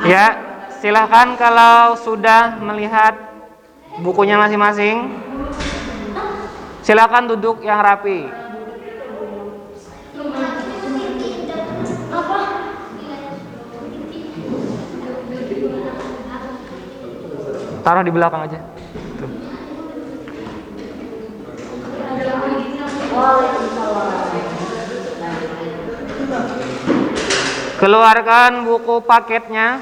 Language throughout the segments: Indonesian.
Ya, silahkan kalau sudah melihat bukunya masing-masing, silakan duduk yang rapi. Taruh di belakang aja. Tuh. Keluarkan buku paketnya.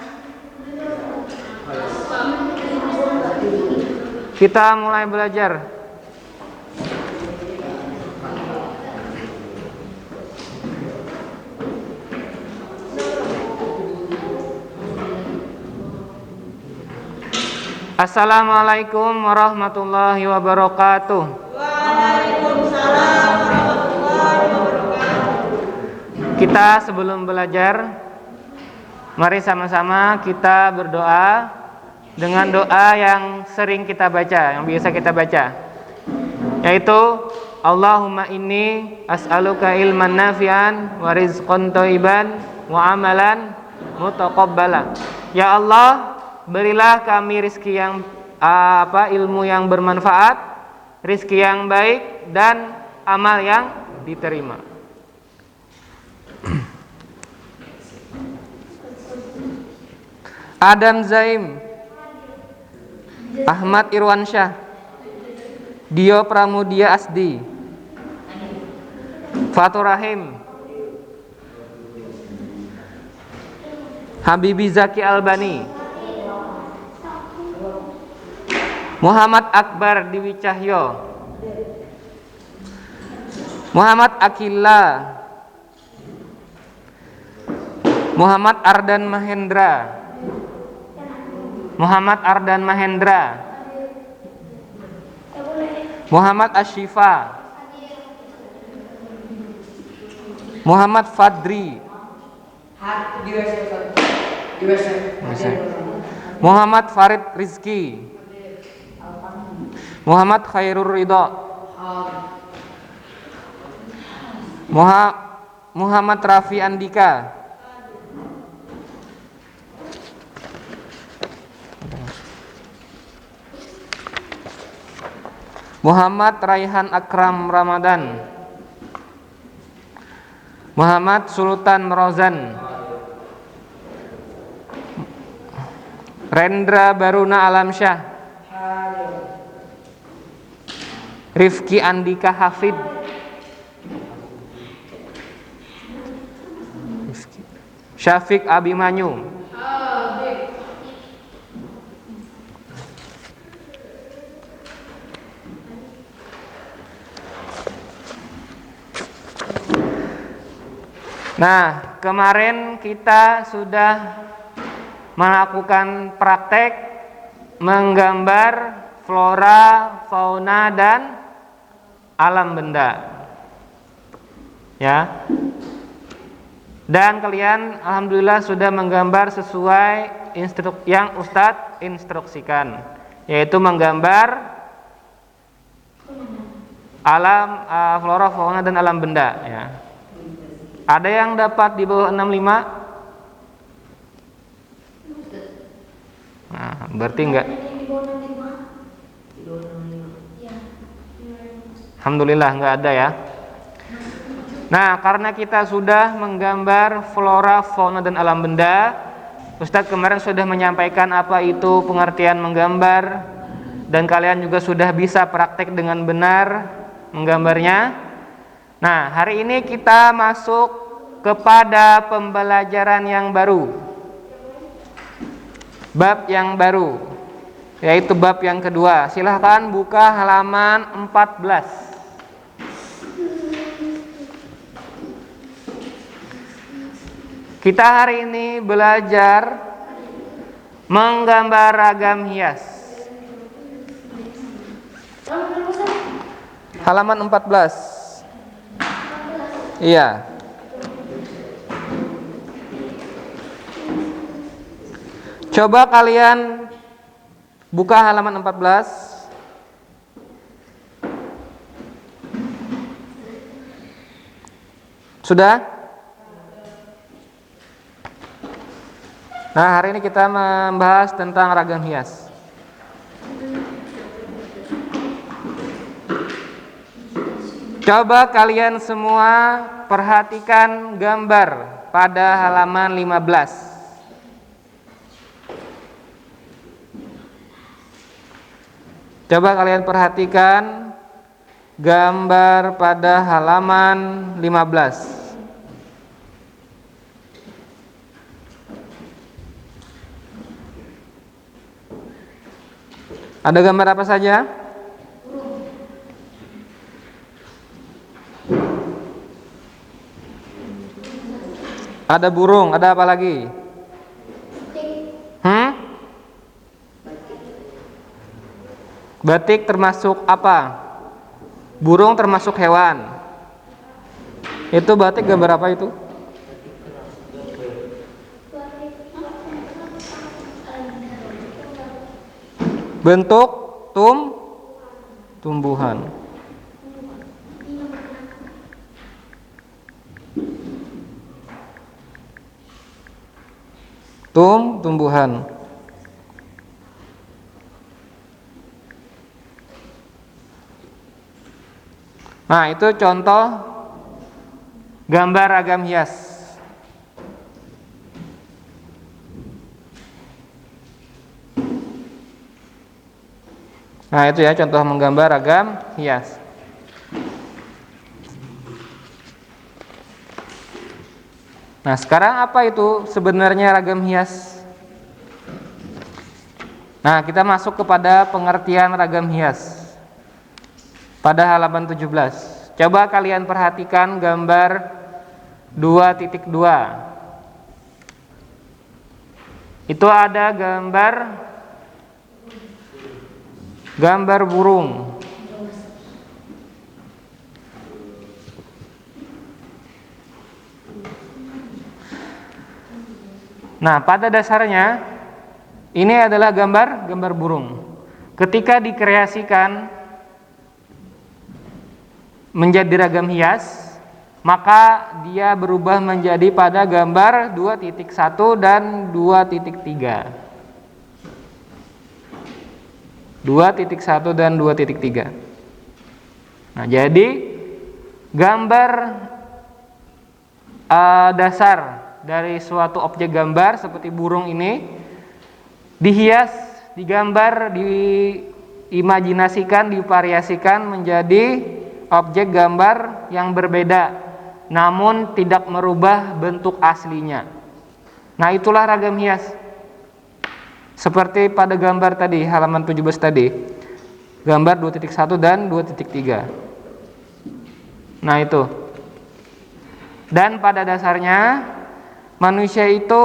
Kita mulai belajar. Assalamualaikum warahmatullahi wabarakatuh. Waalaikumsalam warahmatullahi wabarakatuh. Kita sebelum belajar, mari sama-sama kita berdoa dengan doa yang sering kita baca, yang biasa kita baca, yaitu Allahumma inni as'aluka ilman nafi'an wa rizqan thayyiban wa amalan mutaqabbala. Ya Allah, berilah kami rizki yang ilmu yang bermanfaat, rizki yang baik, dan amal yang diterima. Adam Zaim, Ahmad Irwansyah, Dio Pramudia Asdi, Fatur Rahim, Habibi Zaki Albani, Muhammad Akbar Dewi Cahyo, Muhammad Akila, Muhammad Ardan Mahendra, Muhammad Ardan Mahendra, Muhammad Ashifa, Muhammad Fadri, Muhammad Farid Rizki, Muhammad Khairur Ridha, Muhammad Rafi Andika, Muhammad Raihan Akram Ramadan, Muhammad Sultan Merozan, Rendra Baruna Alamsyah, Rifki Andika Hafid, Syafiq Abimanyu, Nah, kemarin kita sudah melakukan praktek menggambar flora, fauna, dan alam benda. Ya. Dan kalian alhamdulillah sudah menggambar sesuai yang Ustadz instruksikan, yaitu menggambar alam flora, fauna, dan alam benda, ya. Ada yang dapat di bawah 65? Nah, berarti enggak. Alhamdulillah enggak ada ya. Nah, karena kita sudah menggambar flora, fauna, dan alam benda, Ustadz kemarin sudah menyampaikan apa itu pengertian menggambar, dan kalian juga sudah bisa praktek dengan benar menggambarnya. Nah, hari ini kita masuk kepada pembelajaran yang baru, bab yang baru, yaitu bab yang kedua. Silahkan buka halaman 14. Kita hari ini belajar menggambar ragam hias. Halaman 14. Iya. Coba kalian buka halaman 14. Sudah? Nah, hari ini kita membahas tentang ragam hias. Coba kalian semua perhatikan gambar pada halaman 15. Coba kalian perhatikan gambar pada halaman 15. Ada gambar apa saja? Ada burung, ada apa lagi? Batik termasuk apa? Burung termasuk hewan. Itu batik gambar apa itu? Bentuk tumbuhan. Tumbuhan. Nah, itu contoh gambar ragam hias. Nah, itu ya contoh menggambar ragam hias. Nah, sekarang apa itu sebenarnya ragam hias? Nah, kita masuk kepada pengertian ragam hias pada halaman 17. Coba kalian perhatikan gambar 2.2. Itu ada gambar burung. Nah, pada dasarnya ini adalah gambar burung. Ketika dikreasikan menjadi ragam hias, maka dia berubah menjadi pada gambar 2.1 dan 2.3. 2.1 dan 2.3. Nah, jadi gambar dasar dari suatu objek gambar seperti burung ini dihias, digambar, diimajinasikan, divariasikan menjadi objek gambar yang berbeda, namun tidak merubah bentuk aslinya. Nah, itulah ragam hias. Seperti pada gambar tadi, halaman 17 tadi. Gambar 2.1 dan 2.3. Nah, itu. Dan pada dasarnya manusia itu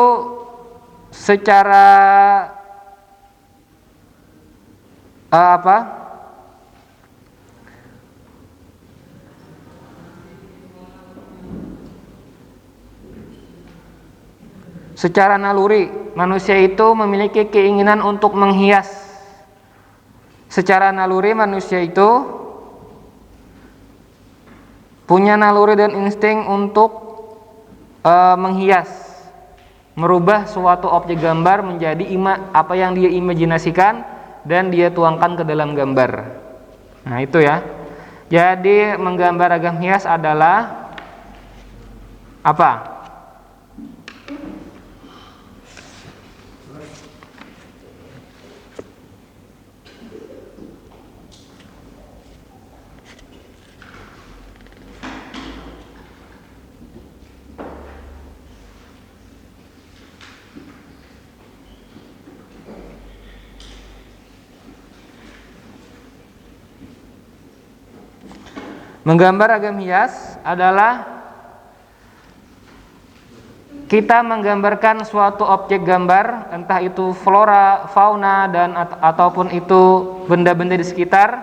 secara secara naluri, manusia itu memiliki keinginan untuk menghias. Secara naluri manusia itu punya naluri dan insting untuk menghias, merubah suatu objek gambar menjadi apa yang dia imajinasikan dan dia tuangkan ke dalam gambar. Nah, itu ya. Jadi menggambar ragam hias adalah apa? Menggambar ragam hias adalah kita menggambarkan suatu objek gambar, entah itu flora, fauna, dan ataupun itu benda-benda di sekitar.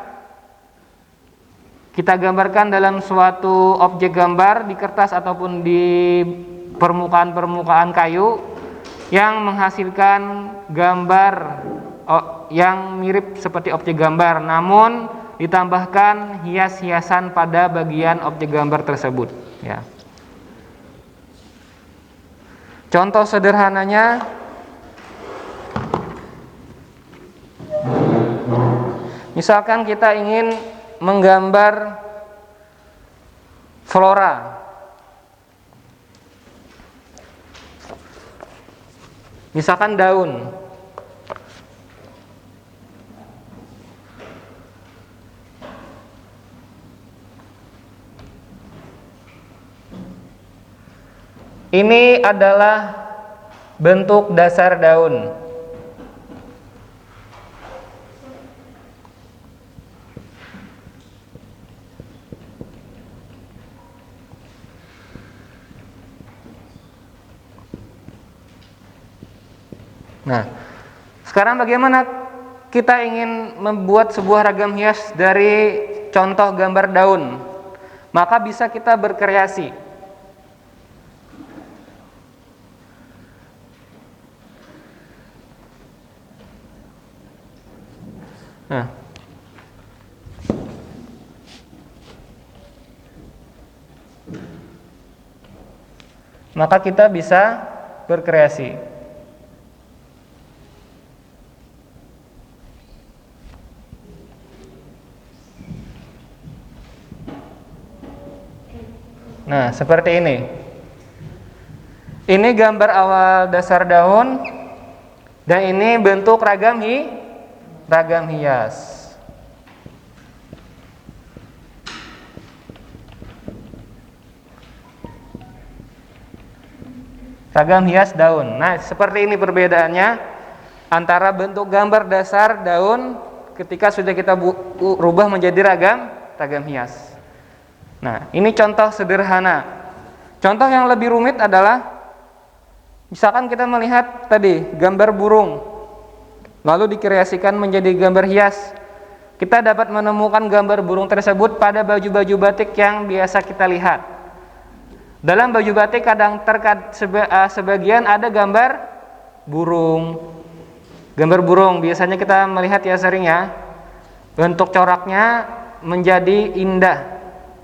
Kita gambarkan dalam suatu objek gambar di kertas ataupun di permukaan kayu yang menghasilkan gambar yang mirip seperti objek gambar, namun ditambahkan hias-hiasan pada bagian objek gambar tersebut, ya. Contoh sederhananya Misalkan kita ingin menggambar flora. Misalkan daun. Ini adalah bentuk dasar daun. Nah, sekarang bagaimana kita ingin membuat sebuah ragam hias dari contoh gambar daun? Maka bisa kita berkreasi. Nah, maka kita bisa berkreasi. Nah, seperti ini. Ini gambar awal dasar daun, dan ini bentuk ragam hias. Ragam hias daun. Nah, seperti ini perbedaannya antara bentuk gambar dasar daun ketika sudah kita rubah menjadi ragam hias. Nah, ini contoh sederhana. Contoh yang lebih rumit adalah misalkan kita melihat tadi gambar burung, lalu dikreasikan menjadi gambar hias. Kita dapat menemukan gambar burung tersebut pada baju-baju batik yang biasa kita lihat. Dalam baju batik kadang sebagian ada gambar burung. Gambar burung biasanya kita melihat ya sering ya. Bentuk coraknya menjadi indah,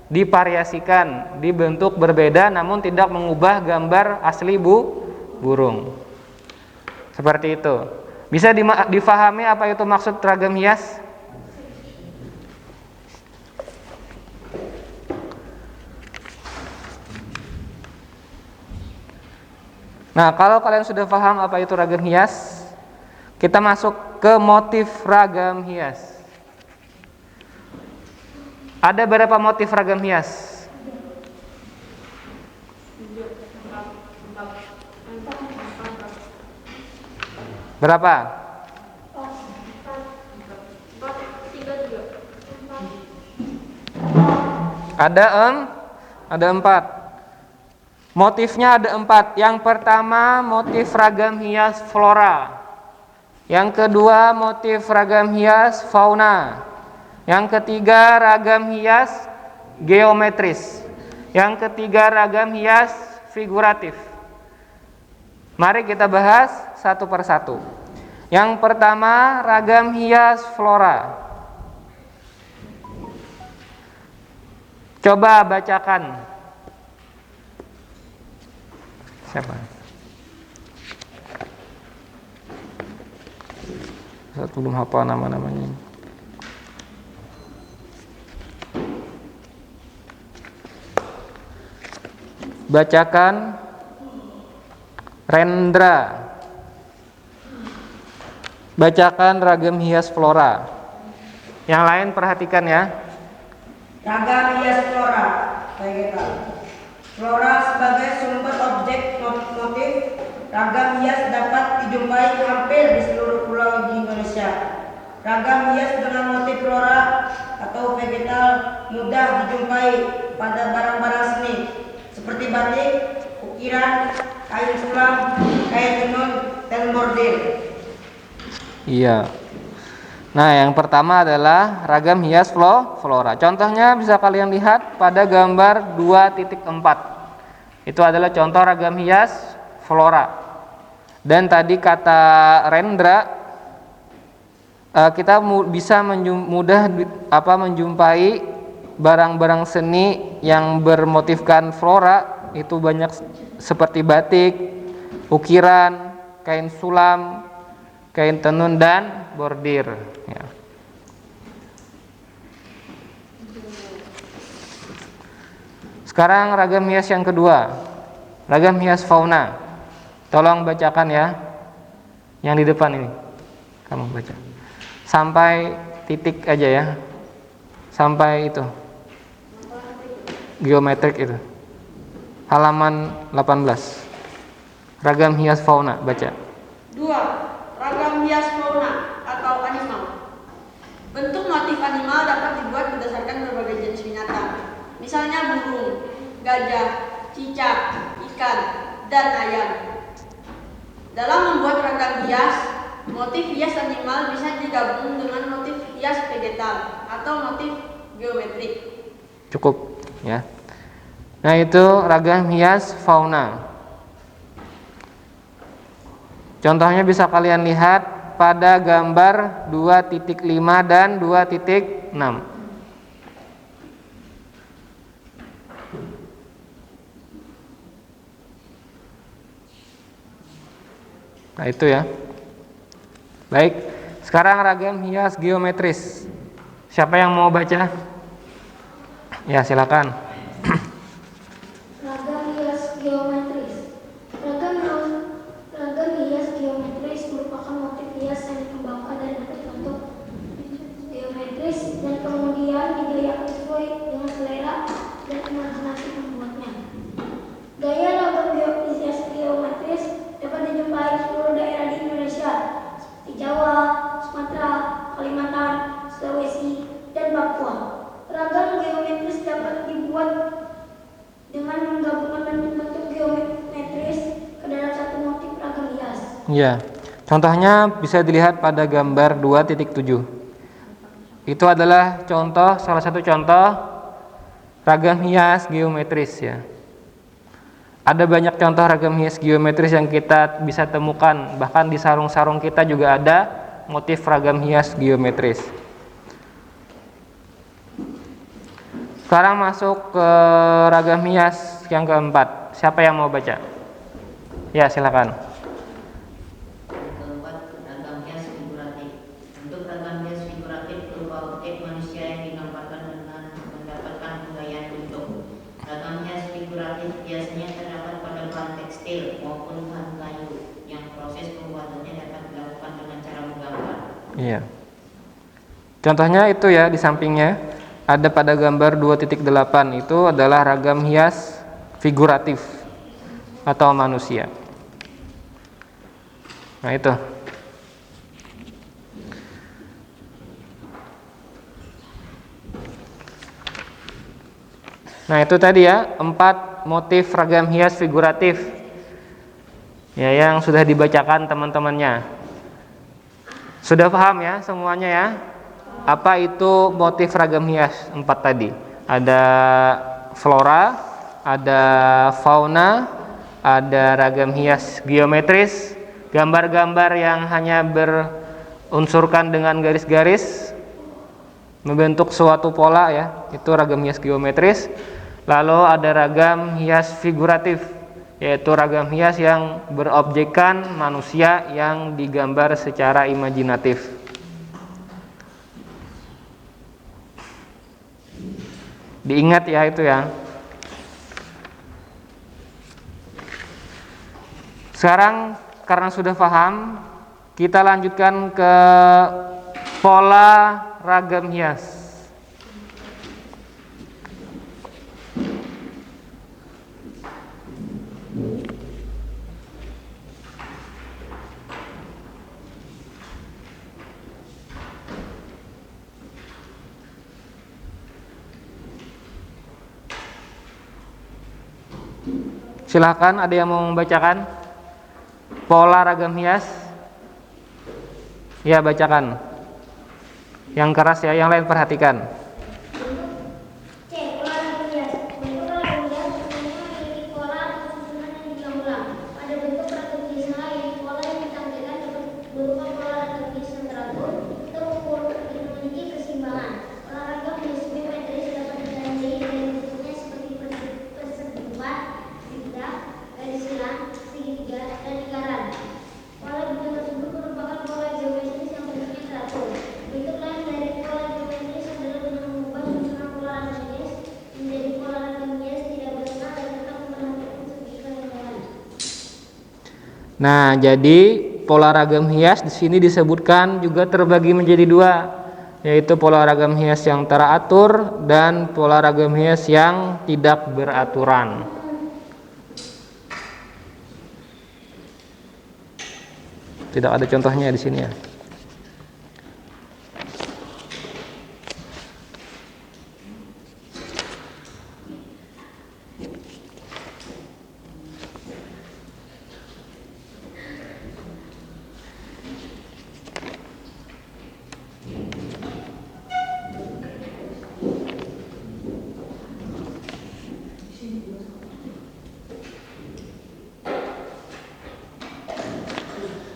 divariasikan, dibentuk berbeda namun tidak mengubah gambar asli burung. Seperti itu. Bisa difahami apa itu maksud ragam hias? Nah, kalau kalian sudah paham apa itu ragam hias, kita masuk ke motif ragam hias. Ada berapa motif ragam hias? Berapa? Ada 4. Motifnya ada 4. Yang pertama motif ragam hias flora. Yang kedua motif ragam hias fauna. Yang ketiga ragam hias geometris. Yang ketiga ragam hias figuratif. Mari kita bahas satu persatu. Yang pertama ragam hias flora. Coba bacakan. Siapa? Saya belum hafal nama-namanya. Bacakan Rendra. Bacakan ragam hias flora. Yang lain perhatikan ya. Ragam hias flora. Flora sebagai sumber objek motif. Ragam hias dapat dijumpai hampir di seluruh pulau di Indonesia. Ragam hias dengan motif flora atau vegetal mudah dijumpai pada barang-barang seni seperti batik, ukiran, kain sulam, kain tenun, dan bordir. Iya. Nah, yang pertama adalah ragam hias flora. Contohnya bisa kalian lihat pada gambar 2.4. Itu adalah contoh ragam hias flora. Dan tadi kata Rendra, kita bisa mudah menjumpai barang-barang seni yang bermotifkan flora. Itu banyak seperti batik, ukiran, kain sulam, kain tenun, dan bordir ya. Sekarang ragam hias yang kedua, ragam hias fauna. Tolong bacakan ya, yang di depan ini. Kamu baca sampai titik aja ya, sampai itu geometrik itu, halaman 18. Ragam hias fauna, baca. 2. Ragam hias fauna atau animal. Bentuk motif animal dapat dibuat berdasarkan berbagai jenis binatang, misalnya burung, gajah, cicak, ikan, dan ayam. Dalam membuat ragam hias, motif hias animal bisa digabung dengan motif hias vegetal atau motif geometrik. Cukup ya. Nah, itu ragam hias fauna. Contohnya bisa kalian lihat pada gambar 2.5 dan 2.6. Nah, itu ya. Baik, sekarang ragam hias geometris. Siapa yang mau baca? Ya, silakan. Ragam hias geometris. Ragam hias geometris merupakan motif hias yang dikembangkan dari bentuk geometris dan kemudian digayakan sesuai dengan selera dan imajinasi pembuatnya. Gaya ragam hias geometris dapat dijumpai di seluruh daerah di Indonesia, seperti Jawa, Sumatera, Kalimantan, Sulawesi, dan Papua. Ragam geometris dapat dibuat dengan menggabungkan bentuk-bentuk geometris ke dalam satu motif ragam hias. Ya, contohnya bisa dilihat pada gambar 2.7. Itu adalah salah satu contoh ragam hias geometris ya. Ada banyak contoh ragam hias geometris yang kita bisa temukan, bahkan di sarung-sarung kita juga ada motif ragam hias geometris. Sekarang masuk ke ragam hias yang keempat. Siapa yang mau baca? Ya, silakan. Keempat, ragam hias figuratif. Bentuk ragam hias figuratif berupa objek manusia yang digambarkan dengan mendapatkan penggayaan bentuk. Ragam hias figuratif biasanya terdapat pada bahan tekstil maupun bahan kayu yang proses pembuatannya dapat dilakukan dengan cara menggambar. Iya. Contohnya itu ya, di sampingnya ada pada gambar 2.8. Itu adalah ragam hias figuratif atau manusia. Nah, itu. Nah, itu tadi ya, 4 motif ragam hias figuratif ya, yang sudah dibacakan teman-temannya. Sudah paham ya semuanya ya? Apa itu motif ragam hias 4 tadi? Ada flora, ada fauna, ada ragam hias geometris, gambar-gambar yang hanya berunsurkan dengan garis-garis membentuk suatu pola ya, itu ragam hias geometris. Lalu ada ragam hias figuratif, yaitu ragam hias yang berobjekkan manusia yang digambar secara imajinatif. Diingat ya itu ya. Sekarang karena sudah paham, kita lanjutkan ke pola ragam hias. Silahkan, ada yang mau membacakan pola ragam hias? Ya, bacakan. Yang keras ya, yang lain perhatikan. C. Pola ragam hias. Bentuk ragam hias sebenarnya memiliki pola atau susunan yang diulang-ulang. Ada bentuk ragam hias lain, pola yang ditampilkan dapat berupa pola ragam hias yang teratur atau memiliki keseimbangan. Pola ragam hias geometris dapat ditandai dengan bentuknya seperti persetujuan, zigzag, garis silang, segitiga, dan lingkaran. Pola bentuk tersebut merupakan pola geometris yang bentuknya teratur. Bentuk lain dari pola geometris adalah bentuk Nah, jadi pola ragam hias di sini disebutkan juga terbagi menjadi dua, yaitu pola ragam hias yang teratur dan pola ragam hias yang tidak beraturan. Tidak ada contohnya di sini ya.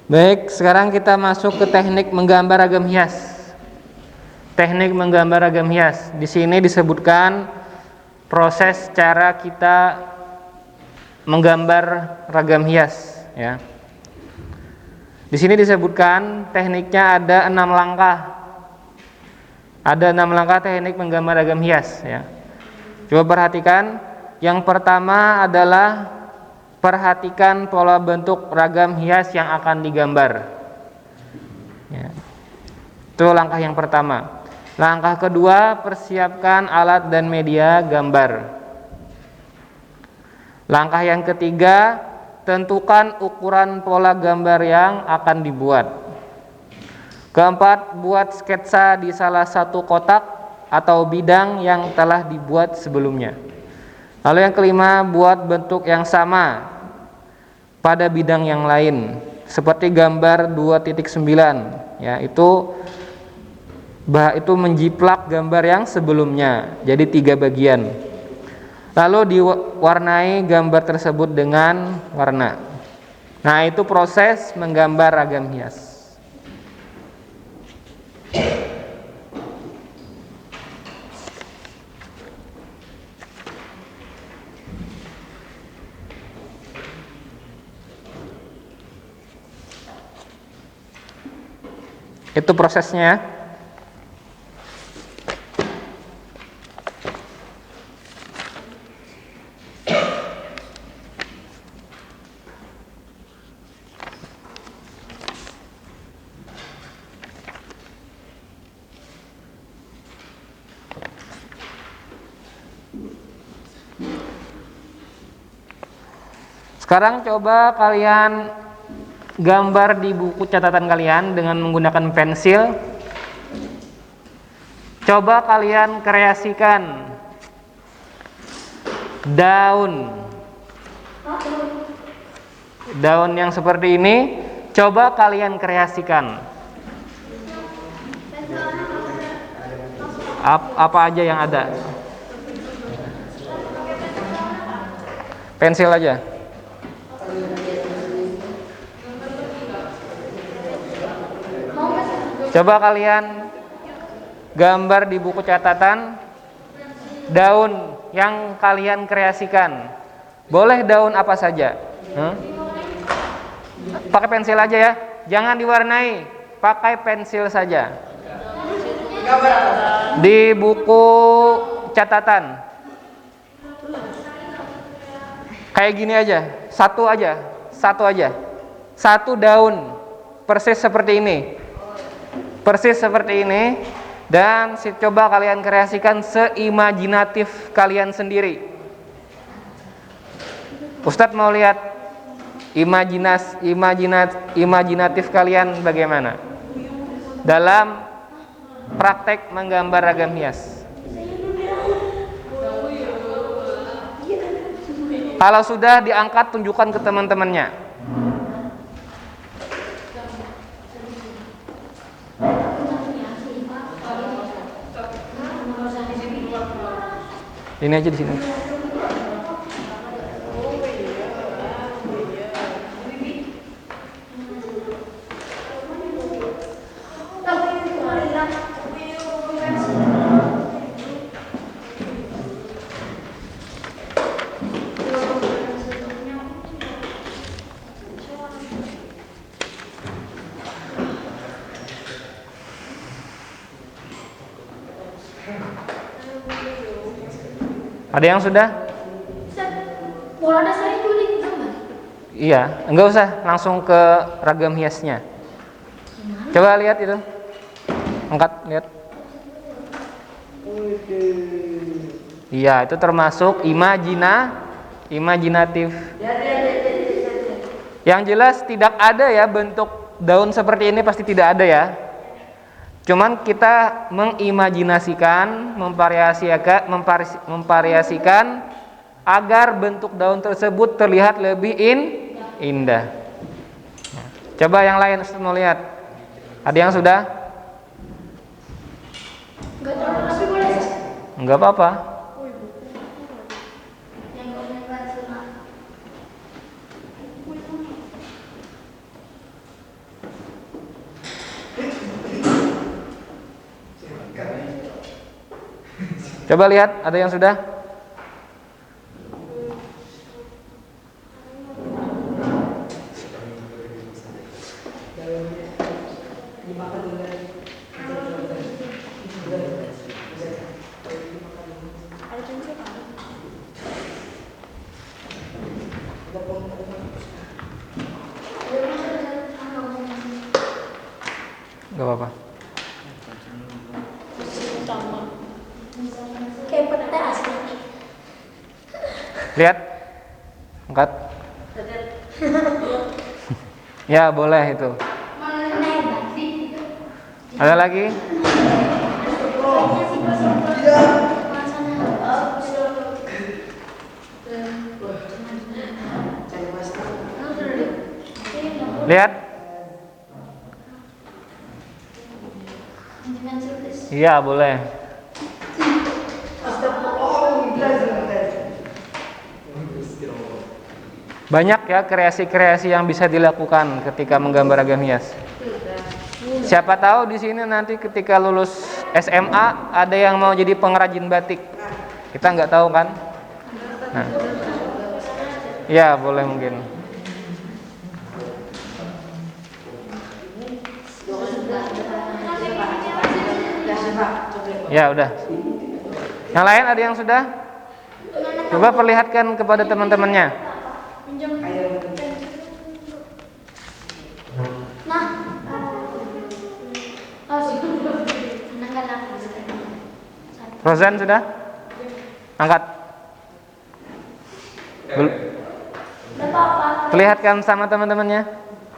Baik, sekarang kita masuk ke teknik menggambar ragam hias. Teknik menggambar ragam hias. Di sini disebutkan proses cara kita menggambar ragam hias, ya. Di sini disebutkan tekniknya ada 6 langkah. Ada 6 langkah teknik menggambar ragam hias, ya. Coba perhatikan. Yang pertama adalah perhatikan pola bentuk ragam hias yang akan digambar, ya. Itu langkah yang pertama. Langkah kedua, persiapkan alat dan media gambar. Langkah yang ketiga, tentukan ukuran pola gambar yang akan dibuat. Keempat, buat sketsa di salah satu kotak atau bidang yang telah dibuat sebelumnya. Lalu yang kelima, buat bentuk yang sama pada bidang yang lain, seperti gambar 2.9, ya, itu menjiplak gambar yang sebelumnya, jadi 3 bagian. Lalu diwarnai gambar tersebut dengan warna. Nah, itu proses menggambar ragam hias. Itu prosesnya. Sekarang coba kalian gambar di buku catatan kalian dengan menggunakan pensil. Coba kalian kreasikan daun yang seperti ini. Coba kalian kreasikan apa aja yang ada. Pensil aja. Coba kalian gambar di buku catatan daun yang kalian kreasikan. Boleh daun apa saja. Pakai pensil aja ya. Jangan diwarnai. Pakai pensil saja. Di buku catatan. Kayak gini aja. Satu aja. Satu daun. Persis seperti ini. Dan coba kalian kreasikan seimajinatif kalian sendiri. Ustadz mau lihat imajinatif kalian bagaimana dalam praktek menggambar ragam hias. Kalau sudah diangkat, tunjukkan ke teman-temannya. Ini aja di sini. Ada yang sudah? Pola dasarnya juga digambar. Iya, enggak usah langsung ke ragam hiasnya. Coba lihat itu. Angkat, lihat. Iya, itu termasuk imajinatif. Yang jelas tidak ada ya bentuk daun seperti ini, pasti tidak ada ya. Cuman kita mengimajinasikan, memvariasikan agar bentuk daun tersebut terlihat lebih indah. Coba yang lain mau lihat. Ada yang sudah? Enggak terlalu tapi boleh. Enggak apa-apa. Yang boleh sunat. Coba lihat, ada yang sudah? Enggak apa-apa. Kayak peta asli. Lihat. Angkat. Ya, boleh itu. Ada lagi? Lihat. Iya, boleh. Banyak ya kreasi-kreasi yang bisa dilakukan ketika menggambar ragam hias. Siapa tahu di sini nanti ketika lulus SMA ada yang mau jadi pengrajin batik. Kita nggak tahu kan? Nah. Ya, boleh mungkin. Ya, udah. Yang lain ada yang sudah? Coba perlihatkan kepada teman-temannya. Nah, Rozan sudah? Angkat. Perlihatkan sama teman-temannya.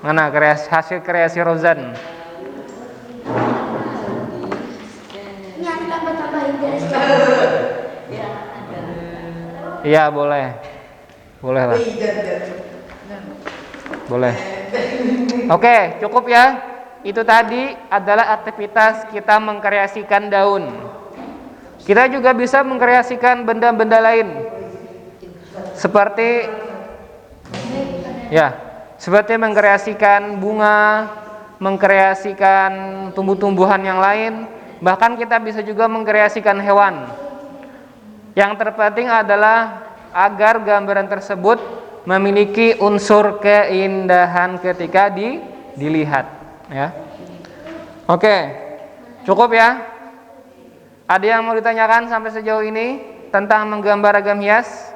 Mana hasil kreasi Rozan? ini aku tambah-tambahin garis. Iya, boleh. Boleh lah. Boleh. Oke, cukup ya. Itu tadi adalah aktivitas kita mengkreasikan daun. Kita juga bisa mengkreasikan benda-benda lain. Seperti mengkreasikan bunga, mengkreasikan tumbuh-tumbuhan yang lain, bahkan kita bisa juga mengkreasikan hewan. Yang terpenting adalah agar gambaran tersebut memiliki unsur keindahan ketika dilihat, ya. Oke, cukup ya. Ada yang mau ditanyakan sampai sejauh ini tentang menggambar ragam hias?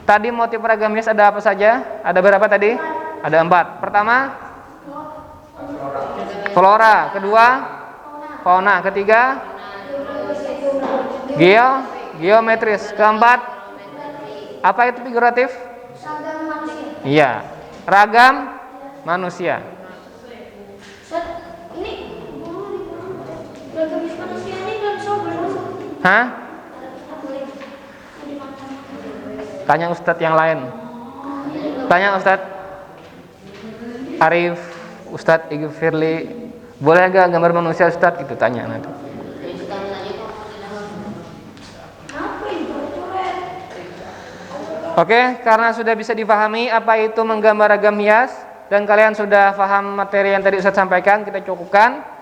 Tadi motif ragam hias ada apa saja? Ada berapa tadi? Ada 4. Pertama, flora. Kedua, fauna. Ketiga, geometris. Keempat, apa itu figuratif? Ragam manusia. Iya, ragam manusia. Ini ragam manusia ini belum sobat. Hah? Tanya Ustadz yang lain. Tanya Ustadz Arif, Ustadz Igi Firly, boleh gak gambar manusia Ustadz? Gitu tanya nanti. Oke, karena sudah bisa dipahami apa itu menggambar ragam hias dan kalian sudah paham materi yang tadi Ustadz sampaikan, kita cukupkan.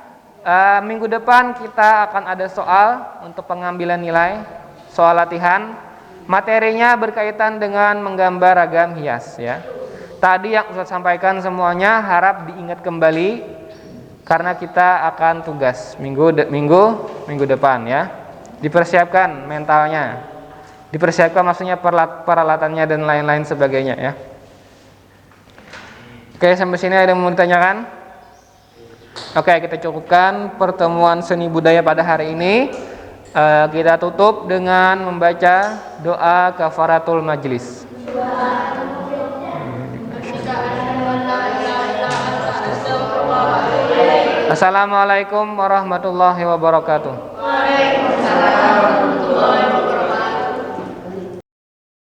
Minggu depan kita akan ada soal untuk pengambilan nilai, soal latihan. Materinya berkaitan dengan menggambar ragam hias, ya. Tadi yang Ustadz sampaikan semuanya harap diingat kembali karena kita akan tugas minggu depan, ya. Dipersiapkan mentalnya. Dipersiapkan maksudnya peralatannya dan lain-lain sebagainya, ya. Oke, sampai sini ada yang mau ditanyakan? Oke, kita cukupkan pertemuan seni budaya pada hari ini. Kita tutup dengan membaca doa kafaratul majlis. Assalamualaikum warahmatullahi wabarakatuh.